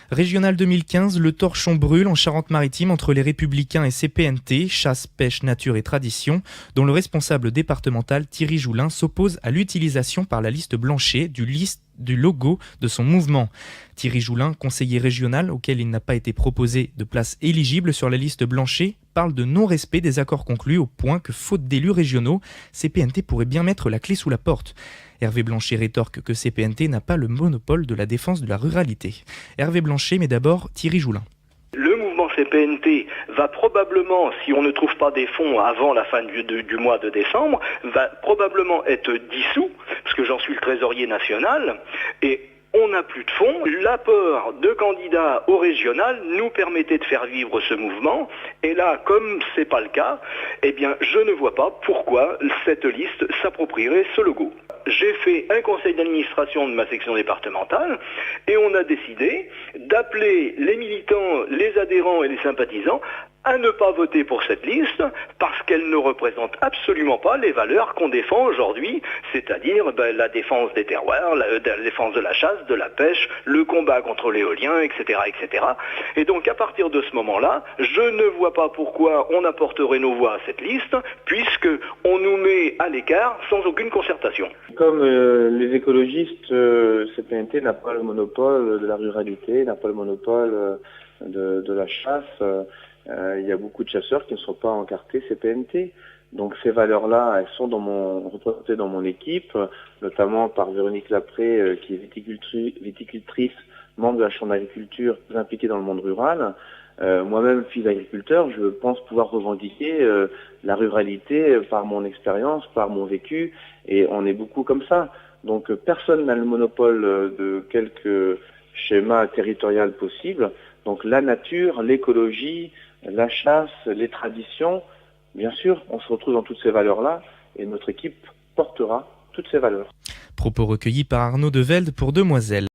Régional 2015, le torchon brûle en Charente-Maritime entre les Républicains et CPNT, Chasse, Pêche, Nature et Tradition, dont le responsable départemental Thierry Joulin s'oppose à l'utilisation par la liste Blanchet du logo de son mouvement. Thierry Joulin, conseiller régional auquel il n'a pas été proposé de place éligible sur la liste Blanchet, parle de non-respect des accords conclus au point que, faute d'élus régionaux, CPNT pourrait bien mettre la clé sous la porte. Hervé Blanchet rétorque que CPNT n'a pas le monopole de la défense de la ruralité. Hervé Blanchet, mais d'abord Thierry Joulin. Le mouvement CPNT va probablement, si on ne trouve pas des fonds avant la fin du mois de décembre, va probablement être dissous, parce que j'en suis le trésorier national, et on n'a plus de fonds. L'apport de candidats au régional nous permettait de faire vivre ce mouvement. Et là, comme c'est pas le cas, eh bien, je ne vois pas pourquoi cette liste s'approprierait ce logo. J'ai fait un conseil d'administration de ma section départementale et on a décidé d'appeler les militants, les adhérents et les sympathisants à ne pas voter pour cette liste parce qu'elle ne représente absolument pas les valeurs qu'on défend aujourd'hui, c'est-à-dire la défense des terroirs, la défense de la chasse, de la pêche, le combat contre l'éolien, etc., etc. Et donc à partir de ce moment-là, je ne vois pas pourquoi on apporterait nos voix à cette liste puisque on nous met à l'écart sans aucune concertation. Comme les écologistes, CPNT n'a pas le monopole de la ruralité, n'a pas le monopole de la chasse. Il y a beaucoup de chasseurs qui ne sont pas encartés CPNT. Donc ces valeurs-là, elles sont représentées dans mon équipe, notamment par Véronique Lapré, qui est viticultrice, membre de la Chambre d'agriculture, très impliquée dans le monde rural. Moi-même, fils d'agriculteur, je pense pouvoir revendiquer la ruralité par mon expérience, par mon vécu, et on est beaucoup comme ça. Donc personne n'a le monopole de quelque schéma territorial possible. Donc la nature, l'écologie, la chasse, les traditions, bien sûr, on se retrouve dans toutes ces valeurs-là et notre équipe portera toutes ces valeurs. Propos recueillis par Arnaud Develde pour Demoiselle.